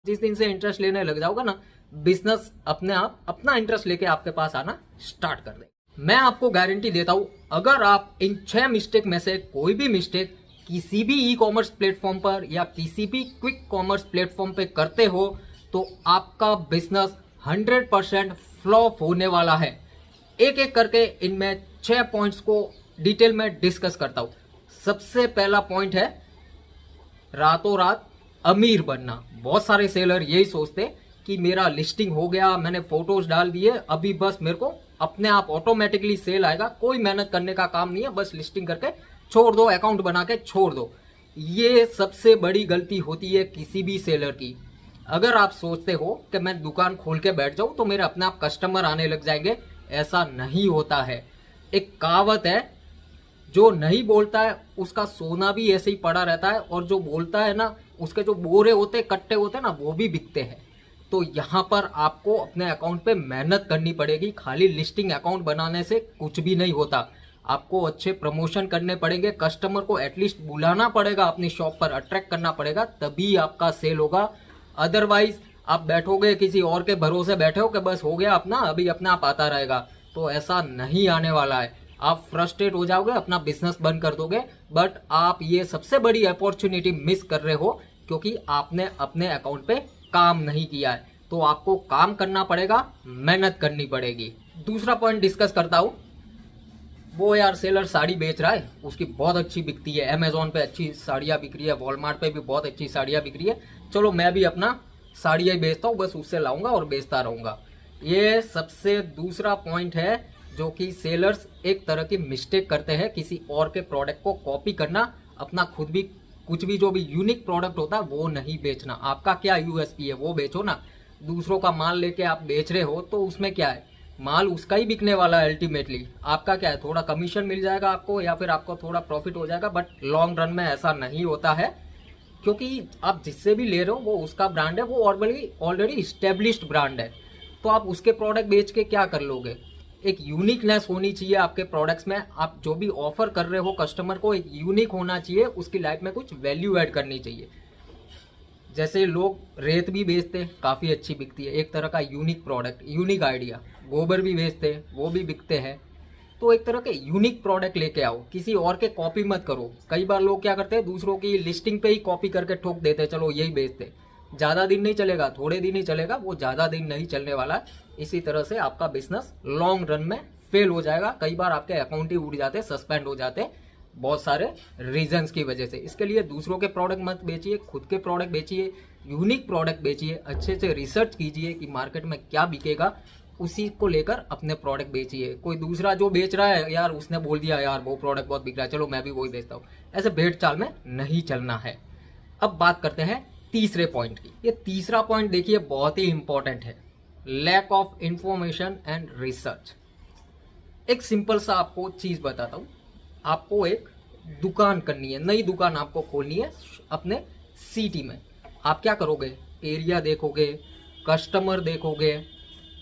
जिस दिन से इंटरेस्ट लेने लग जाओगे ना, बिजनेस अपने आप अपना इंटरेस्ट लेके आपके पास आना स्टार्ट कर देगा। मैं आपको गारंटी देता हूं, अगर आप इन 6 मिस्टेक में से कोई भी मिस्टेक किसी भी ई कॉमर्स प्लेटफॉर्म पर या किसी भी क्विक कॉमर्स प्लेटफॉर्म पे करते हो तो आपका बिजनेस 100% फ्लॉप होने वाला है। एक एक करके इनमें 6 पॉइंट्स को डिटेल में डिस्कस करता हूं। सबसे पहला पॉइंट है रातों रात अमीर बनना। बहुत सारे सेलर यही सोचते कि मेरा लिस्टिंग हो गया, मैंने फोटोज डाल दिए, अभी बस मेरे को अपने आप ऑटोमेटिकली सेल आएगा, कोई मेहनत करने का काम नहीं है, बस लिस्टिंग करके छोड़ दो, अकाउंट बना के छोड़ दो। ये सबसे बड़ी गलती होती है किसी भी सेलर की। अगर आप सोचते हो कि मैं दुकान खोल के बैठ जाऊं तो मेरे अपने आप कस्टमर आने लग जाएंगे, ऐसा नहीं होता है। एक कहावत है, जो नहीं बोलता है उसका सोना भी ऐसे ही पड़ा रहता है, और जो बोलता है ना उसके जो बोरे होते कट्टे होते हैं ना वो भी बिकते हैं। तो यहाँ पर आपको अपने अकाउंट पे मेहनत करनी पड़ेगी। खाली लिस्टिंग अकाउंट बनाने से कुछ भी नहीं होता। आपको अच्छे प्रमोशन करने पड़ेंगे, कस्टमर को एटलीस्ट बुलाना पड़ेगा, अपनी शॉप पर अट्रैक्ट करना पड़ेगा, तभी आपका सेल होगा। अदरवाइज आप बैठोगे किसी और के भरोसे बैठे हो कि बस हो गया अपना, अभी अपना आप आता रहेगा, तो ऐसा नहीं आने वाला है। आप फ्रस्ट्रेट हो जाओगे, अपना बिजनेस बंद कर दोगे। बट आप ये सबसे बड़ी अपॉर्चुनिटी मिस कर रहे हो क्योंकि आपने अपने अकाउंट पे काम नहीं किया है। तो आपको काम करना पड़ेगा, मेहनत करनी पड़ेगी। दूसरा पॉइंट डिस्कस करता हूं। वो यार सेलर साड़ी बेच रहा है, उसकी बहुत अच्छी बिकती है, अमेजोन पे अच्छी साड़ियाँ बिक रही है, वॉलमार्ट पे भी बहुत अच्छी साड़ियाँ बिक रही है, चलो मैं भी अपना साड़ियाँ ही बेचता हूँ, बस उससे लाऊंगा और बेचता रहूंगा। ये सबसे दूसरा पॉइंट है जो कि सेलर्स एक तरह की मिस्टेक करते हैं, किसी और के प्रोडक्ट को कॉपी करना, अपना खुद भी कुछ भी जो भी यूनिक प्रोडक्ट होता है वो नहीं बेचना। आपका क्या यूएसपी है वो बेचो ना। दूसरों का माल लेके आप बेच रहे हो तो उसमें क्या है, माल उसका ही बिकने वाला है अल्टीमेटली। आपका क्या है, थोड़ा कमीशन मिल जाएगा आपको या फिर आपको थोड़ा प्रॉफिट हो जाएगा, बट लॉन्ग रन में ऐसा नहीं होता है। क्योंकि आप जिससे भी ले रहे हो वो उसका ब्रांड है, वो ऑलरेडी इस्टेब्लिश्ड ब्रांड है, तो आप उसके प्रोडक्ट बेच के क्या कर लोगे। एक यूनिकनेस होनी चाहिए आपके प्रोडक्ट्स में। आप जो भी ऑफर कर रहे हो कस्टमर को, एक यूनिक होना चाहिए, उसकी लाइफ में कुछ वैल्यू ऐड करनी चाहिए। जैसे लोग रेत भी बेचते हैं, काफ़ी अच्छी बिकती है, एक तरह का यूनिक प्रोडक्ट, यूनिक आइडिया। गोबर भी बेचते हैं, वो भी बिकते हैं। तो एक तरह के यूनिक प्रोडक्ट लेके आओ, किसी और के कॉपी मत करो। कई बार लोग क्या करते हैं, दूसरों की लिस्टिंग पे ही कॉपी करके ठोक देते हैं, चलो यही बेचते। ज़्यादा दिन नहीं चलेगा, थोड़े दिन ही चलेगा, वो ज़्यादा दिन नहीं चलने वाला है। इसी तरह से आपका बिजनेस लॉन्ग रन में फेल हो जाएगा। कई बार आपके अकाउंट ही उड़ जाते, सस्पेंड हो जाते, बहुत सारे रीजंस की वजह से। इसके लिए दूसरों के प्रोडक्ट मत बेचिए, खुद के प्रोडक्ट बेचिए, यूनिक प्रोडक्ट बेचिए, अच्छे से रिसर्च कीजिए कि मार्केट में क्या बिकेगा, उसी को लेकर अपने प्रोडक्ट बेचिए। कोई दूसरा जो बेच रहा है यार, उसने बोल दिया यार वो प्रोडक्ट बहुत बिक रहा है, चलो मैं भी वही बेचता हूँ, ऐसे भेड़ चाल में नहीं चलना है। अब बात करते हैं तीसरे पॉइंट की। ये तीसरा पॉइंट देखिए बहुत ही इंपॉर्टेंट है, lack of information and research. एक सिंपल सा आपको चीज बताता हूँ। आपको एक दुकान करनी है, नई दुकान आपको खोलनी है अपने सिटी में। आप क्या करोगे, एरिया देखोगे, कस्टमर देखोगे,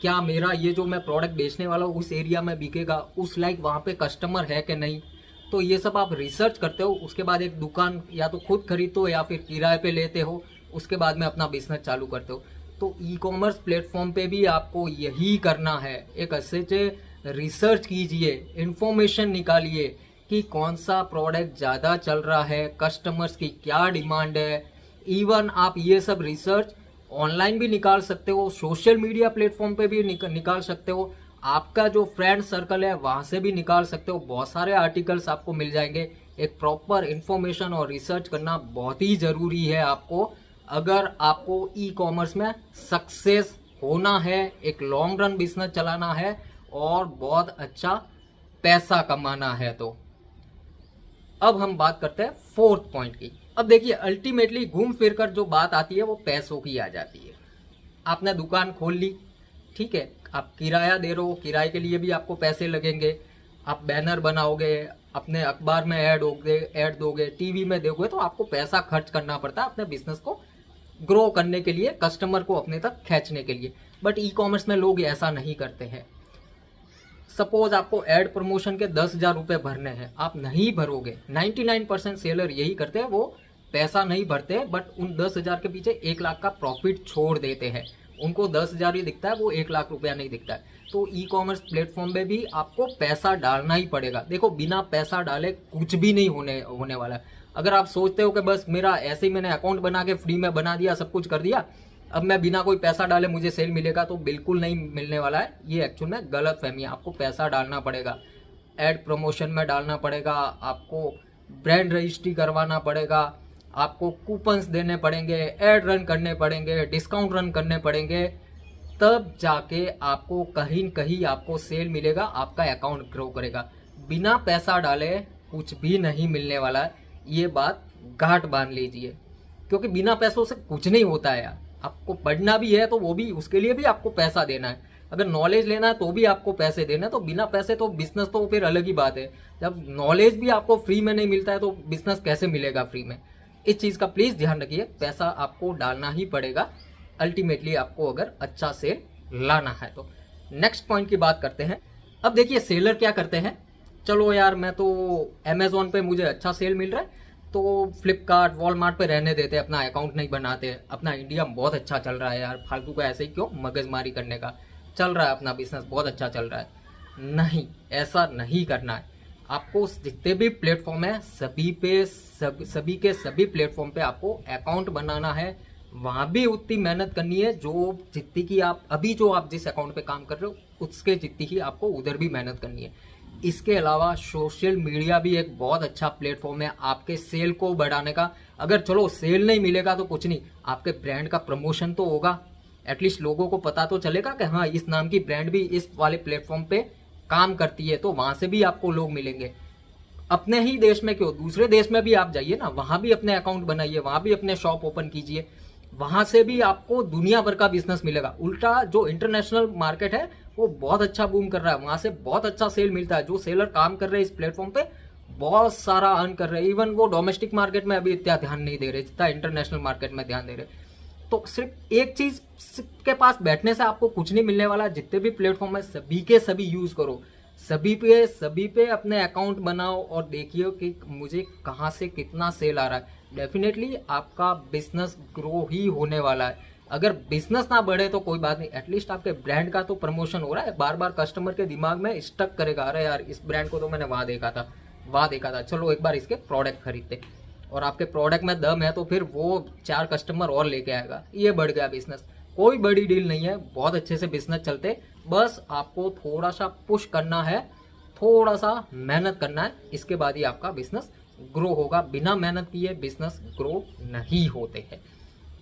क्या मेरा ये जो मैं प्रोडक्ट बेचने वाला हूँ उस एरिया में बिकेगा, उस लाइक वहाँ पे कस्टमर है कि नहीं। तो ये सब आप रिसर्च करते हो। उसके बाद एक दुकान या तो खुद खरीदते हो या फिर किराए पे लेते हो, उसके बाद में अपना बिजनेस चालू करते हो। तो ई कॉमर्स प्लेटफॉर्म पे भी आपको यही करना है। एक अच्छे से रिसर्च कीजिए, इंफॉर्मेशन निकालिए कि कौन सा प्रोडक्ट ज़्यादा चल रहा है, कस्टमर्स की क्या डिमांड है। इवन आप ये सब रिसर्च ऑनलाइन भी निकाल सकते हो, सोशल मीडिया प्लेटफॉर्म पे भी निकाल सकते हो, आपका जो फ्रेंड सर्कल है वहाँ से भी निकाल सकते हो। बहुत सारे आर्टिकल्स आपको मिल जाएंगे। एक प्रॉपर इंफॉर्मेशन और रिसर्च करना बहुत ही ज़रूरी है आपको, अगर आपको ई कॉमर्स में सक्सेस होना है, एक लॉन्ग रन बिजनेस चलाना है और बहुत अच्छा पैसा कमाना है। तो अब हम बात करते हैं फोर्थ पॉइंट की। अब देखिए अल्टीमेटली घूम फिर कर जो बात आती है वो पैसों की आ जाती है। आपने दुकान खोल ली, ठीक है, आप किराया दे रहे हो, किराए के लिए भी आपको पैसे लगेंगे। आप बैनर बनाओगे, अपने अखबार में ऐड दोगे, टीवी में दोगे, तो आपको पैसा खर्च करना पड़ता है अपने बिजनेस को ग्रो करने के लिए, कस्टमर को अपने तक खींचने के लिए। बट ई कॉमर्स में लोग ऐसा नहीं करते हैं। सपोज आपको एड प्रमोशन के 10,000 रुपये भरने हैं, आप नहीं भरोगे। 99% सेलर यही करते हैं, वो पैसा नहीं भरते, बट उन 10,000 के पीछे 1 लाख का प्रॉफिट छोड़ देते हैं। उनको 10,000 ही दिखता है, वो 1 लाख रुपया नहीं दिखता है। तो ई कॉमर्स प्लेटफॉर्म पे भी आपको पैसा डालना ही पड़ेगा। देखो, बिना पैसा डाले कुछ भी नहीं होने वाला है। अगर आप सोचते हो कि बस मेरा ऐसे ही मैंने अकाउंट बना के फ्री में बना दिया, सब कुछ कर दिया, अब मैं बिना कोई पैसा डाले मुझे सेल मिलेगा, तो बिल्कुल नहीं मिलने वाला है। ये एक्चुअल में गलत फहमी है। आपको पैसा डालना पड़ेगा, एड प्रमोशन में डालना पड़ेगा, आपको ब्रांड रजिस्ट्री करवाना पड़ेगा, आपको कूपन्स देने पड़ेंगे, एड रन करने पड़ेंगे, डिस्काउंट रन करने पड़ेंगे, तब जाके आपको कहीं न कहीं आपको सेल मिलेगा, आपका अकाउंट ग्रो करेगा। बिना पैसा डाले कुछ भी नहीं मिलने वाला है, ये बात गांठ बांध लीजिए। क्योंकि बिना पैसों से कुछ नहीं होता है यार। आपको पढ़ना भी है तो वो भी, उसके लिए भी आपको पैसा देना है। अगर नॉलेज लेना है तो भी आपको पैसे देना है। तो बिना पैसे तो बिजनेस तो फिर अलग ही बात है। जब नॉलेज भी आपको फ्री में नहीं मिलता है तो बिजनेस कैसे मिलेगा फ्री में। इस चीज का प्लीज ध्यान रखिए, पैसा आपको डालना ही पड़ेगा अल्टीमेटली, आपको अगर अच्छा सेल लाना है तो। नेक्स्ट पॉइंट की बात करते हैं। अब देखिए सेलर क्या करते हैं, चलो यार मैं तो अमेजोन पे मुझे अच्छा सेल मिल रहा है तो फ्लिपकार्ट वॉलमार्ट पे रहने देते, अपना अकाउंट नहीं बनाते, अपना इंडिया बहुत अच्छा चल रहा है यार, फालतू का ऐसे ही क्यों मगजमारी करने का, चल रहा है अपना बिजनेस बहुत अच्छा चल रहा है। नहीं, ऐसा नहीं करना है। आपको जितने भी प्लेटफॉर्म है सभी के सभी प्लेटफॉर्म पे आपको अकाउंट बनाना है। वहां भी उतनी मेहनत करनी है जो जितनी की आप अभी जो आप जिस अकाउंट पे काम कर रहे हो उसके जितनी ही आपको उधर भी मेहनत करनी है। इसके अलावा सोशल मीडिया भी एक बहुत अच्छा प्लेटफॉर्म है आपके सेल को बढ़ाने का। अगर चलो सेल नहीं मिलेगा तो कुछ नहीं, आपके ब्रांड का प्रमोशन तो होगा, एटलीस्ट लोगों को पता तो चलेगा कि हाँ इस नाम की ब्रांड भी इस वाले प्लेटफॉर्म पे काम करती है, तो वहां से भी आपको लोग मिलेंगे। अपने ही देश में क्यों, दूसरे देश में भी आप जाइए ना, वहां भी अपने अकाउंट बनाइए, वहां भी अपने शॉप ओपन कीजिए, वहां से भी आपको दुनिया भर का बिजनेस मिलेगा। उल्टा जो इंटरनेशनल मार्केट है वो बहुत अच्छा बूम कर रहा है, वहां से बहुत अच्छा सेल मिलता है। जो सेलर काम कर रहे हैं इस प्लेटफॉर्म पे बहुत सारा अर्न कर रहे हैं। इवन वो डोमेस्टिक मार्केट में अभी इतना ध्यान नहीं दे रहे जितना इंटरनेशनल मार्केट में ध्यान दे रहे। तो सिर्फ एक चीज के पास बैठने से आपको कुछ नहीं मिलने वाला। जितने भी प्लेटफॉर्म है सभी के सभी यूज करो, सभी पे अपने अकाउंट बनाओ और देखिए कि मुझे कहाँ से कितना सेल आ रहा है। डेफिनेटली आपका बिजनेस ग्रो ही होने वाला है। अगर बिजनेस ना बढ़े तो कोई बात नहीं, एटलीस्ट आपके ब्रांड का तो प्रमोशन हो रहा है। बार बार कस्टमर के दिमाग में स्टक करेगा, अरे यार इस ब्रांड को तो मैंने वहां देखा था, चलो एक बार इसके प्रोडक्ट खरीदते, और आपके प्रोडक्ट में दम है तो फिर वो 4 कस्टमर और लेके आएगा, ये बढ़ गया बिजनेस। कोई बड़ी डील नहीं है, बहुत अच्छे से बिजनेस चलते, बस आपको थोड़ा सा पुश करना है, थोड़ा सा मेहनत करना है, इसके बाद ही आपका बिजनेस ग्रो होगा। बिना मेहनत किए बिजनेस ग्रो नहीं होते हैं।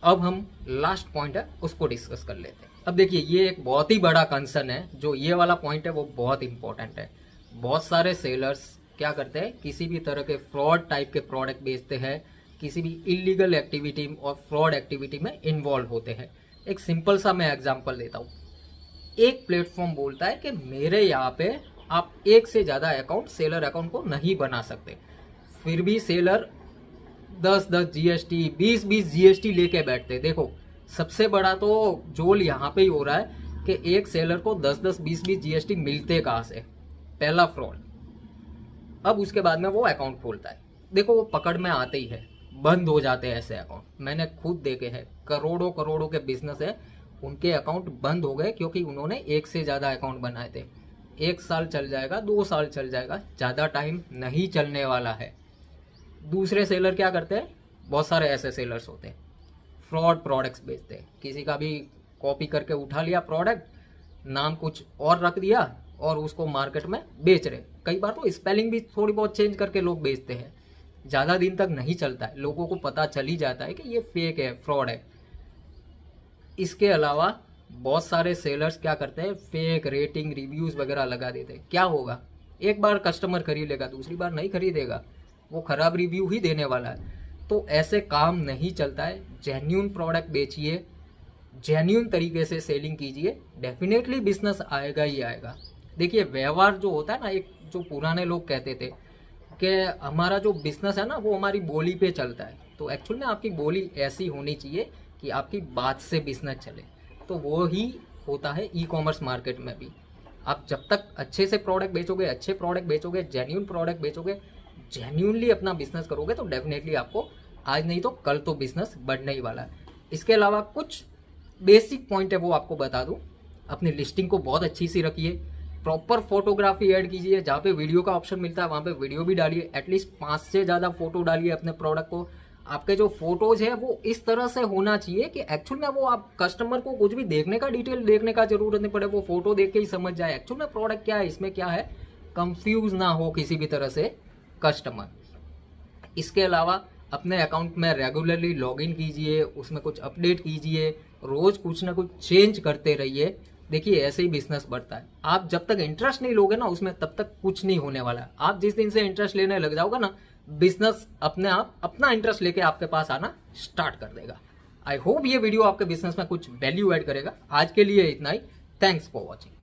अब हम लास्ट पॉइंट है उसको डिस्कस कर लेते हैं। अब देखिए ये एक बहुत ही बड़ा कंसर्न है, जो ये वाला पॉइंट है वो बहुत इंपॉर्टेंट है। बहुत सारे सेलर्स क्या करते हैं, किसी भी तरह के फ्रॉड टाइप के प्रोडक्ट बेचते हैं, किसी भी इलीगल एक्टिविटी और फ्रॉड एक्टिविटी में इन्वॉल्व होते हैं। एक सिंपल सा मैं एग्जांपल देता हूँ। एक प्लेटफॉर्म बोलता है कि मेरे यहाँ पे आप एक से ज्यादा अकाउंट, सेलर अकाउंट को नहीं बना सकते, फिर भी सेलर 10-10 जीएसटी 20-20 जीएसटी लेके बैठते। देखो सबसे बड़ा तो जोल यहाँ पे ही हो रहा है कि एक सेलर को 10-10 20-20 जीएसटी मिलते कहाँ से, पहला फ्रॉड। अब उसके बाद में वो अकाउंट खोलता है, देखो वो पकड़ में आते ही है, बंद हो जाते हैं ऐसे अकाउंट। मैंने खुद देखे हैं, करोड़ों के बिजनेस है उनके अकाउंट बंद हो गए क्योंकि उन्होंने एक से ज्यादा अकाउंट बनाए थे। 1 साल चल जाएगा, 2 साल चल जाएगा, ज्यादा टाइम नहीं चलने वाला है। दूसरे सेलर क्या करते हैं, बहुत सारे ऐसे सेलर्स होते हैं फ्रॉड प्रोडक्ट्स बेचते हैं, किसी का भी कॉपी करके उठा लिया प्रोडक्ट, नाम कुछ और रख दिया और उसको मार्केट में बेच रहे। कई बार तो स्पेलिंग भी थोड़ी बहुत चेंज करके लोग बेचते हैं, ज्यादा दिन तक नहीं चलता है, लोगों को पता चल ही जाता है कि ये फेक है, फ्रॉड है। इसके अलावा बहुत सारे सेलर्स क्या करते हैं, फेक रेटिंग रिव्यूज वगैरह लगा देते हैं। क्या होगा, एक बार कस्टमर खरीद लेगा, दूसरी बार नहीं खरीदेगा, वो खराब रिव्यू ही देने वाला है। तो ऐसे काम नहीं चलता है। जेन्यून प्रोडक्ट बेचिए, जेन्यून तरीके से सेलिंग कीजिए, डेफिनेटली बिजनेस आएगा ही आएगा। देखिए व्यवहार जो होता है ना, एक जो पुराने लोग कहते थे कि हमारा जो बिजनेस है ना वो हमारी बोली पे चलता है, तो एक्चुअल में आपकी बोली ऐसी होनी चाहिए कि आपकी बात से बिजनेस चले। तो वो ही होता है ई कॉमर्स मार्केट में भी। आप जब तक अच्छे से प्रोडक्ट बेचोगे, अच्छे प्रोडक्ट बेचोगे, जेन्यून प्रोडक्ट बेचोगे, जेन्यूनली अपना बिजनेस करोगे तो डेफिनेटली आपको आज नहीं तो कल तो बिजनेस बढ़ने ही वाला है। इसके अलावा कुछ बेसिक पॉइंट है वो आपको बता दूं। अपनी लिस्टिंग को बहुत अच्छी सी रखिए, प्रॉपर फोटोग्राफी ऐड कीजिए, जहाँ पे वीडियो का ऑप्शन मिलता है वहाँ पे वीडियो भी डालिए, एटलीस्ट 5 से ज़्यादा फोटो डालिए अपने प्रोडक्ट को। आपके जो फोटोज है वो इस तरह से होना चाहिए कि एक्चुअल में वो आप कस्टमर को कुछ भी देखने का, डिटेल देखने का जरूरत नहीं पड़े, वो फोटो देख के ही समझ जाए एक्चुअल में प्रोडक्ट क्या है, इसमें क्या है, कंफ्यूज ना हो किसी भी तरह से कस्टमर। इसके अलावा अपने अकाउंट में रेगुलरली लॉगिन कीजिए, उसमें कुछ अपडेट कीजिए, रोज कुछ ना कुछ चेंज करते रहिए। देखिए ऐसे ही बिजनेस बढ़ता है। आप जब तक इंटरेस्ट नहीं लोगे ना उसमें, तब तक कुछ नहीं होने वाला है। आप जिस दिन से इंटरेस्ट लेने लग जाओगे ना, बिजनेस अपने आप अपना इंटरेस्ट लेके आपके पास आना स्टार्ट कर देगा। आई होप ये वीडियो आपके बिजनेस में कुछ वैल्यू ऐड करेगा। आज के लिए इतना ही। Thanks for watching.